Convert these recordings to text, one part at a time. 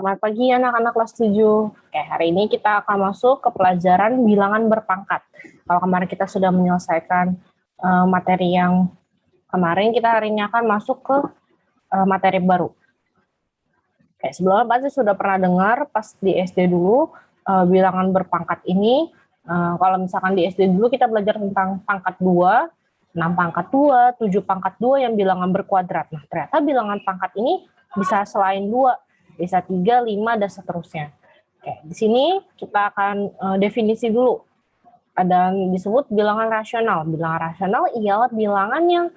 Selamat pagi anak-anak kelas 7. Oke, hari ini kita akan masuk ke pelajaran bilangan berpangkat. Kalau kemarin kita sudah menyelesaikan materi yang kemarin, kita hari ini akan masuk ke materi baru. Oke, sebelumnya pasti sudah pernah dengar pas di SD dulu bilangan berpangkat ini. Kalau misalkan di SD dulu kita belajar tentang pangkat 2, 6 pangkat 2, 7 pangkat 2 yang bilangan berkuadrat. Nah, ternyata bilangan pangkat ini bisa selain 2, bisa 3, 5, dan seterusnya. Oke, di sini kita akan definisi dulu. Ada yang disebut bilangan rasional. Bilangan rasional ialah bilangan yang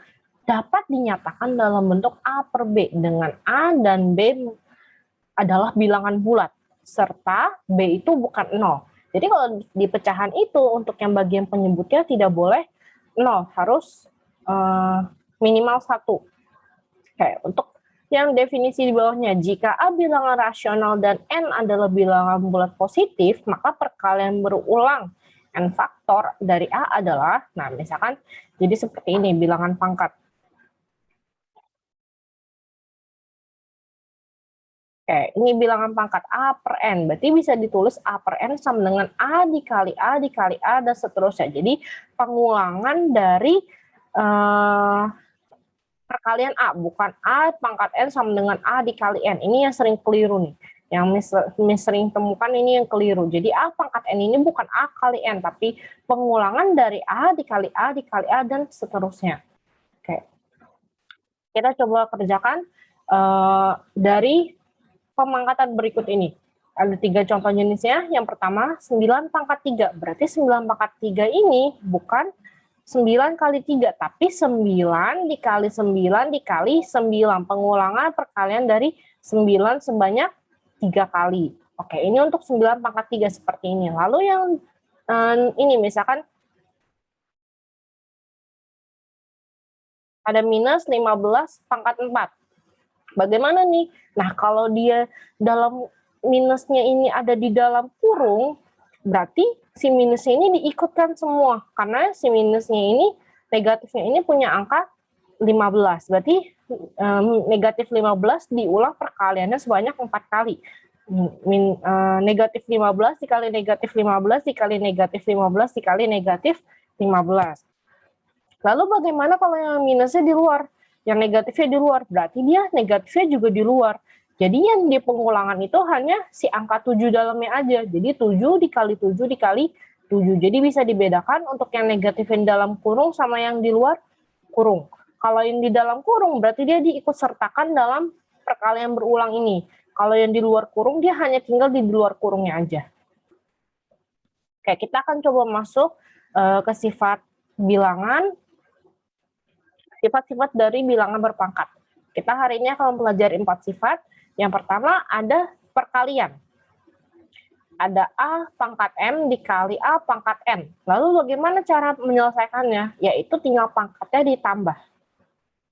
dapat dinyatakan dalam bentuk A per B, dengan A dan B adalah bilangan bulat, serta B itu bukan 0. Jadi kalau di pecahan itu, untuk yang bagian penyebutnya tidak boleh 0, harus minimal 1. Oke, untuk yang definisi di bawahnya, jika A bilangan rasional dan N adalah bilangan bulat positif, maka perkalian berulang N faktor dari A adalah, nah misalkan, jadi seperti ini bilangan pangkat. Oke, ini bilangan pangkat A per N, berarti bisa ditulis A per N sama dengan A dikali A dikali A, dan seterusnya. Jadi pengulangan dari perkalian A, bukan A pangkat N sama dengan A dikali N. Ini yang sering keliru nih. Yang sering temukan ini yang keliru. Jadi A pangkat N ini bukan A kali N, tapi pengulangan dari A dikali A dikali A, dan seterusnya. Oke. Kita coba kerjakan dari pemangkatan berikut ini. Ada 3 contoh jenisnya. Yang pertama, 9 pangkat 3. Berarti 9 pangkat 3 ini bukan 9 kali 3, tapi 9 dikali 9 dikali 9. Pengulangan perkalian dari 9 sebanyak 3 kali. Oke, ini untuk 9 pangkat 3 seperti ini. Lalu yang ini misalkan ada minus 15 pangkat 4. Bagaimana nih? Nah, kalau dia dalam minusnya ini ada di dalam kurung, berarti si minusnya ini diikutkan semua. Karena si minusnya ini, negatifnya ini punya angka 15. Berarti negatif 15 diulang perkaliannya sebanyak 4 kali. Negatif 15 dikali negatif 15 dikali negatif 15 dikali negatif 15. Lalu bagaimana kalau yang minusnya di luar? Yang negatifnya di luar, berarti dia negatifnya juga di luar. Jadi yang di pengulangan itu hanya si angka 7 dalamnya aja. Jadi 7 dikali 7 dikali 7. Jadi bisa dibedakan untuk yang negatif yang dalam kurung sama yang di luar kurung. Kalau yang di dalam kurung berarti dia diikut sertakan dalam perkalian berulang ini. Kalau yang di luar kurung dia hanya tinggal di luar kurungnya aja. Oke, kita akan coba masuk ke sifat bilangan. Sifat-sifat dari bilangan berpangkat. Kita hari ini akan mempelajari 4 sifat. Yang pertama ada perkalian. Ada A pangkat M dikali A pangkat N. Lalu bagaimana cara menyelesaikannya? Yaitu tinggal pangkatnya ditambah.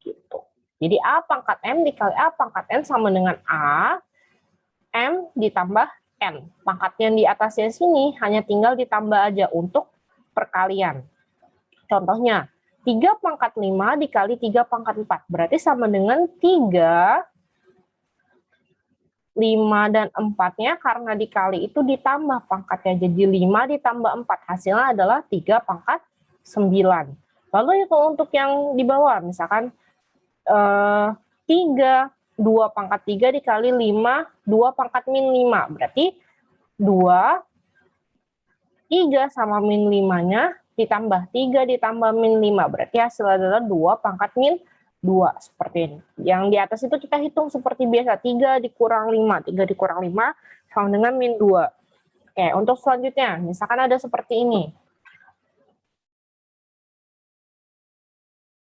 Gitu. Jadi A pangkat M dikali A pangkat N sama dengan A, M ditambah N. Pangkatnya di atasnya sini hanya tinggal ditambah aja untuk perkalian. Contohnya, 3 pangkat 5 dikali 3 pangkat 4. Berarti sama dengan 3, 5, dan 4-nya karena dikali itu ditambah pangkatnya. Jadi 5 ditambah 4. Hasilnya adalah 3 pangkat 9. Lalu itu untuk yang di bawah. Misalkan 3, 2 pangkat 3 dikali 5, 2 pangkat min 5. Berarti 2, 3 sama min 5-nya ditambah 3 ditambah min 5. Berarti hasil adalah 2 pangkat min 2. Seperti ini. Yang di atas itu kita hitung seperti biasa. 3 dikurang 5. 3 dikurang 5 sama dengan min 2. Oke, untuk selanjutnya. Misalkan ada seperti ini.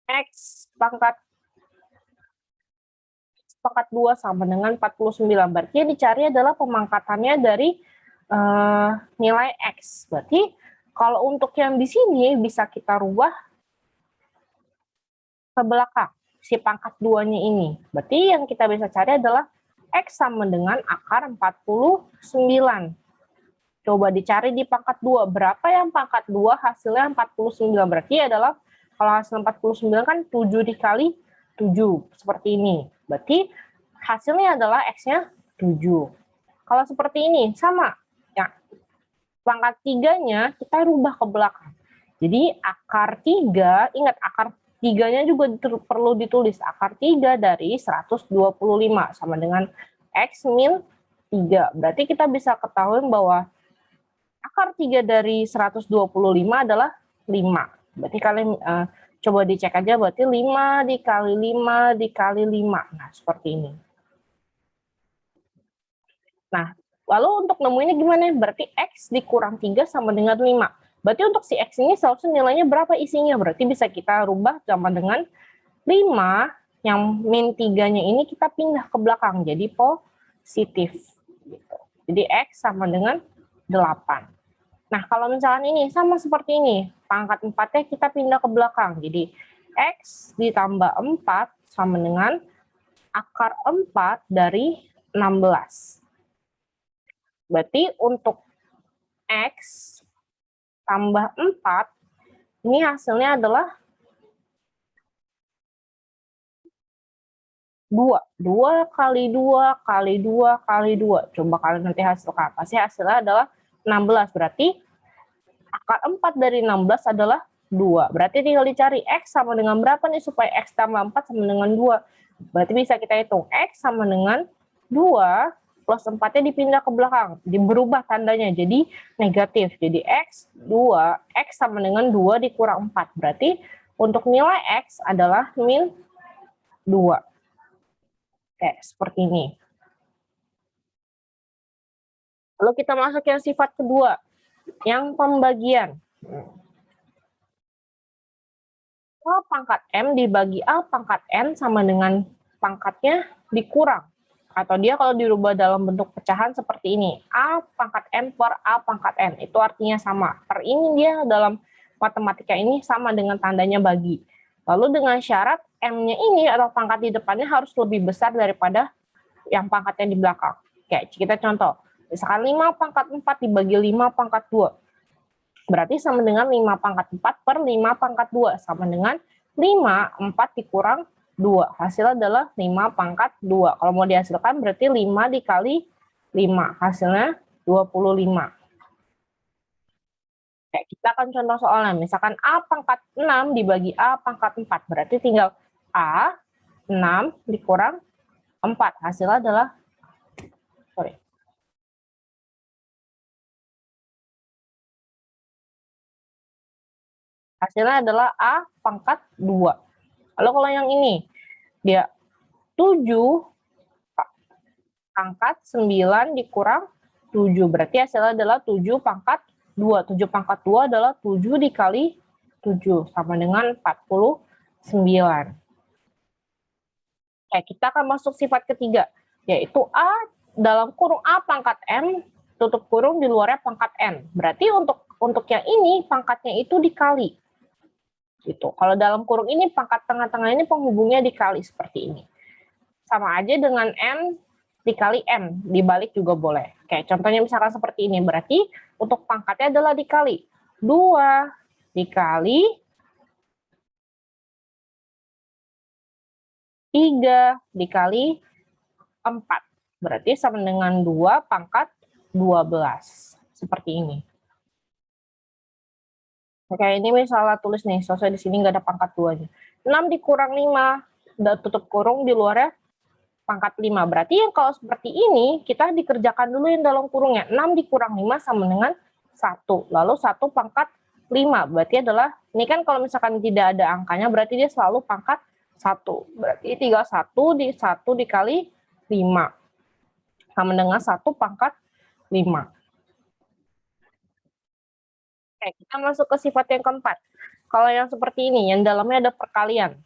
X pangkat 2 sama dengan 49. Berarti yang dicari adalah pemangkatannya dari nilai X. Berarti kalau untuk yang di sini bisa kita rubah ke belakang, si pangkat 2-nya ini. Berarti yang kita bisa cari adalah X sama dengan akar 49. Coba dicari di pangkat 2. Berapa yang pangkat 2 hasilnya 49? Berarti adalah, kalau hasil 49 kan 7 dikali 7. Seperti ini. Berarti hasilnya adalah X-nya 7. Kalau seperti ini, sama. Ya, pangkat 3-nya kita rubah ke belakang. Jadi akar 3, ingat akar 3-nya juga perlu ditulis. Akar 3 dari 125 sama dengan X min 3. Berarti kita bisa ketahui bahwa akar 3 dari 125 adalah 5. Berarti kalian coba dicek aja, berarti 5 dikali 5 dikali 5. Nah, seperti ini. Nah, lalu untuk nemuinnya gimana? Berarti X dikurang 3 sama dengan 5. Berarti untuk si X ini seharusnya nilainya berapa isinya? Berarti bisa kita rubah sama dengan 5, yang min 3-nya ini kita pindah ke belakang, jadi positif. Gitu. Jadi X sama dengan 8. Nah, kalau misalkan ini sama seperti ini, pangkat 4-nya kita pindah ke belakang. Jadi X ditambah 4 sama dengan akar 4 dari 16. Berarti untuk X tambah 4, ini hasilnya adalah 2. 2 kali 2 kali 2 kali 2. Coba kalian nanti hasilkan. Pasti hasilnya adalah 16. Berarti akar 4 dari 16 adalah 2. Berarti tinggal dicari X sama dengan berapa nih supaya X tambah 4 sama dengan 2. Berarti bisa kita hitung X sama dengan 2 plus 4-nya dipindah ke belakang. Jadi berubah tandanya jadi negatif. Jadi X, 2. X sama dengan 2 dikurang 4. Berarti untuk nilai X adalah min 2. Oke, seperti ini. Lalu kita masuk yang sifat kedua, yang pembagian. A pangkat M dibagi A pangkat N sama dengan pangkatnya dikurang. Atau dia kalau dirubah dalam bentuk pecahan seperti ini. A pangkat M per A pangkat N. Itu artinya sama. Per ini dia dalam matematika ini sama dengan tandanya bagi. Lalu dengan syarat M-nya ini atau pangkat di depannya harus lebih besar daripada yang pangkatnya di belakang. Oke, kita contoh. Misalkan 5 pangkat 4 dibagi 5 pangkat 2. Berarti sama dengan 5 pangkat 4 per 5 pangkat 2. Sama dengan 5, 4 dikurang 2. Hasilnya adalah 5 pangkat 2. Kalau mau dihasilkan berarti 5 dikali 5. Hasilnya 25. Oke, kita akan contoh soalnya. Misalkan A pangkat 6 dibagi A pangkat 4. Berarti tinggal A 6 dikurang 4. Hasilnya adalah hasilnya adalah A pangkat 2. Lalu kalau yang ini, dia 7 pangkat 9 dikurang 7. Berarti hasilnya adalah 7 pangkat 2. 7 pangkat 2 adalah 7 dikali 7, sama dengan 49. Oke, kita akan masuk sifat ketiga, yaitu A dalam kurung A pangkat M, tutup kurung di luarnya pangkat N. Berarti untuk yang ini, pangkatnya itu dikali. Gitu. Kalau dalam kurung ini pangkat tengah-tengah ini penghubungnya dikali seperti ini. Sama aja dengan N dikali M, dibalik juga boleh. Oke, contohnya misalkan seperti ini. Berarti untuk pangkatnya adalah dikali 2 dikali 3 dikali 4. Berarti sama dengan 2 pangkat 12. Seperti ini. Oke, ini misalnya tulis nih, selesai di sini nggak ada pangkat 2-nya. 6 dikurang 5, tutup kurung di luarnya pangkat 5. Berarti yang kalau seperti ini, kita dikerjakan dulu yang dalam kurungnya. 6 dikurang 5 sama dengan 1. Lalu 1 pangkat 5. Berarti adalah, ini kan kalau misalkan tidak ada angkanya, berarti dia selalu pangkat 1. Berarti tinggal 1 dikali 5. Sama dengan 1 pangkat 5. Oke, kita masuk ke sifat yang keempat. Kalau yang seperti ini, yang dalamnya ada perkalian.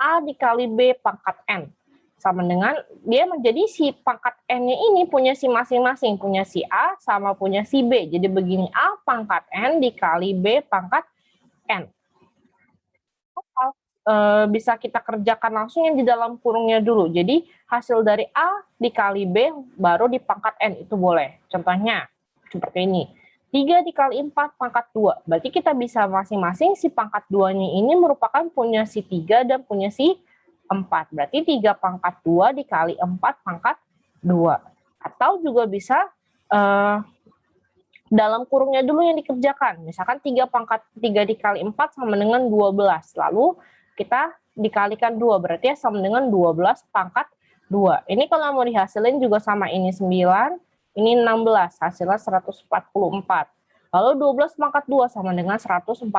A dikali B pangkat N. Sama dengan, dia menjadi si pangkat N-nya ini punya si masing-masing. Punya si A sama punya si B. Jadi begini, A pangkat N dikali B pangkat N. Bisa kita kerjakan langsung yang di dalam kurungnya dulu. Jadi hasil dari A dikali B baru di pangkat N, itu boleh. Contohnya, seperti ini. 3 dikali 4 pangkat 2. Berarti kita bisa masing-masing si pangkat 2-nya ini merupakan punya si 3 dan punya si 4. Berarti 3 pangkat 2 dikali 4 pangkat 2. Atau juga bisa dalam kurungnya dulu yang dikerjakan. Misalkan 3 dikali 4 sama dengan 12. Lalu kita dikalikan 2, berarti ya sama dengan 12 pangkat 2. Ini kalau mau dihasilin juga sama, ini 9, ini 16, hasilnya 144. Lalu 12 pangkat 2 sama dengan 144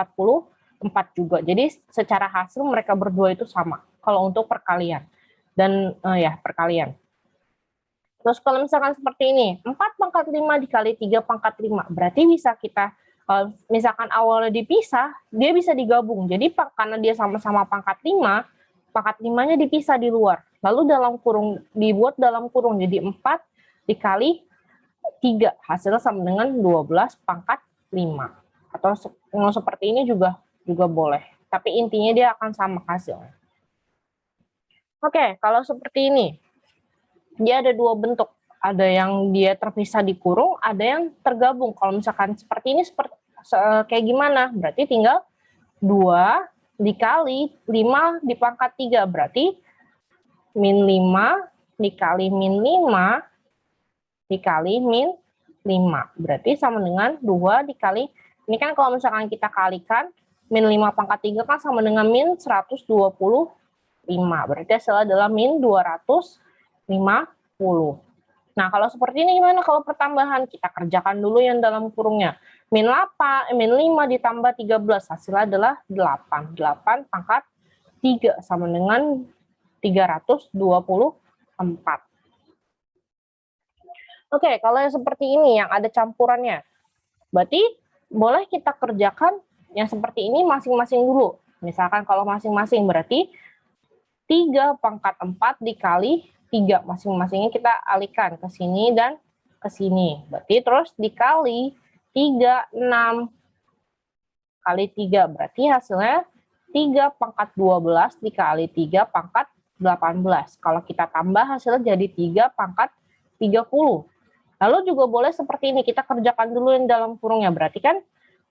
juga. Jadi secara hasil mereka berdua itu sama kalau untuk perkalian. Dan perkalian. Terus kalau misalkan seperti ini, 4 pangkat 5 dikali 3 pangkat 5, berarti bisa kita, misalkan awalnya dipisah, dia bisa digabung. Jadi karena dia sama-sama pangkat 5, pangkat 5-nya dipisah di luar. Lalu dalam kurung, dibuat dalam kurung, jadi 4 dikali 3, hasilnya sama dengan 12 pangkat 5. Atau seperti ini juga boleh. Tapi intinya dia akan sama hasilnya. Oke, kalau seperti ini, dia ada dua bentuk, ada yang dia terpisah di kurung, ada yang tergabung. Kalau misalkan seperti ini, kayak gimana? Berarti tinggal 2 dikali 5 di pangkat 3, berarti min 5 dikali min 5 dikali min 5. Berarti sama dengan 2 dikali, ini kan kalau misalkan kita kalikan, min 5 pangkat 3 kan sama dengan min 125. Berarti hasilnya adalah min 250. Nah, kalau seperti ini gimana kalau pertambahan? Kita kerjakan dulu yang dalam kurungnya. Min 5 ditambah 13, hasilnya adalah 8. 8 pangkat 3 sama dengan 324. Oke, kalau yang seperti ini, yang ada campurannya, berarti boleh kita kerjakan yang seperti ini masing-masing dulu. Misalkan kalau masing-masing berarti 3 pangkat 4 dikali 3, masing-masingnya kita alihkan ke sini dan ke sini. Berarti terus dikali 3, 6 kali 3, berarti hasilnya 3 pangkat 12 dikali 3 pangkat 18. Kalau kita tambah hasilnya jadi 3 pangkat 30. Lalu juga boleh seperti ini, kita kerjakan dulu yang dalam kurungnya. Berarti kan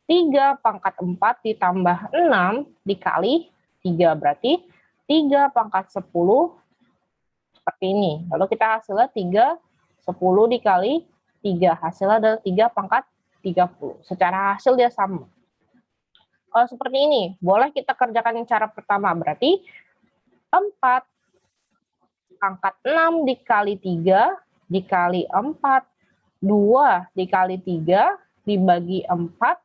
3 pangkat 4 ditambah 6 dikali 3, berarti 3 pangkat 10 seperti ini. Lalu kita hasilnya 3, 10 dikali 3. Hasilnya adalah 3 pangkat 30. Secara hasil dia sama. Kalau seperti ini, boleh kita kerjakan yang cara pertama. Berarti 4 pangkat 6 dikali 3 dikali 4. 2 dikali 3 dibagi 4.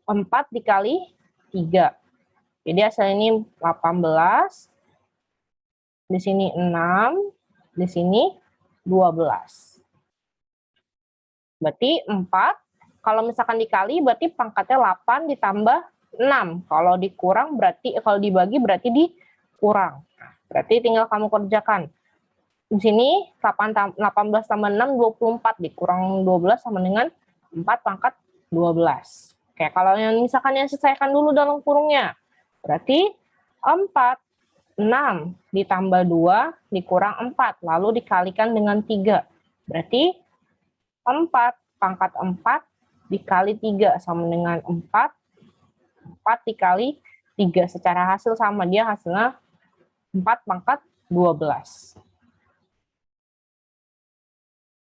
4 dikali 3. Jadi hasil ini 18, di sini 6, di sini 12. Berarti 4, kalau misalkan dikali berarti pangkatnya 8 ditambah 6. Kalau dikurang berarti, kalau dibagi berarti dikurang. Berarti tinggal kamu kerjakan. Di sini 18 tambah 6, 24. Dikurang 12 sama dengan 4 pangkat 12. Oke, kalau yang misalkan yang selesaikan dulu dalam kurungnya. Berarti 4, 6 ditambah 2 dikurang 4, lalu dikalikan dengan 3. Berarti 4 pangkat 4 dikali 3 sama dengan 4. 4 dikali 3, secara hasil sama, dia hasilnya 4 pangkat 12.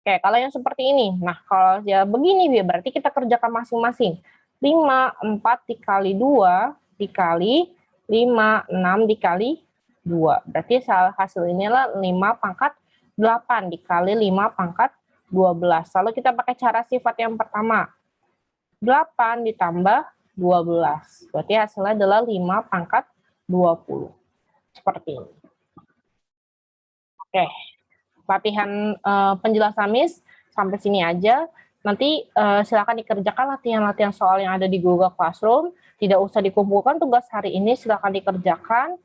Oke, kalau yang seperti ini, nah kalau ya begini, berarti kita kerjakan masing-masing. 5, 4 dikali 2, dikali 5, 6 dikali 2. Berarti hasil inilah 5 pangkat 8 dikali 5 pangkat 12. Lalu kita pakai cara sifat yang pertama. 8 ditambah 12. Berarti hasilnya adalah 5 pangkat 20. Seperti ini. Oke. Latihan penjelasan Miss sampai sini aja. Nanti silakan dikerjakan latihan-latihan soal yang ada di Google Classroom. Tidak usah dikumpulkan tugas hari ini, silakan dikerjakan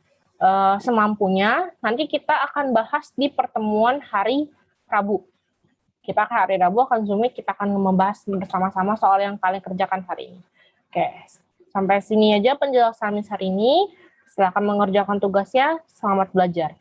semampunya. Nanti kita akan bahas di pertemuan hari Rabu. Kita hari Rabu akan Zoom, kita akan membahas bersama-sama soal yang kalian kerjakan hari ini. Oke, sampai sini aja penjelasan Miss hari ini. Silakan mengerjakan tugasnya. Selamat belajar.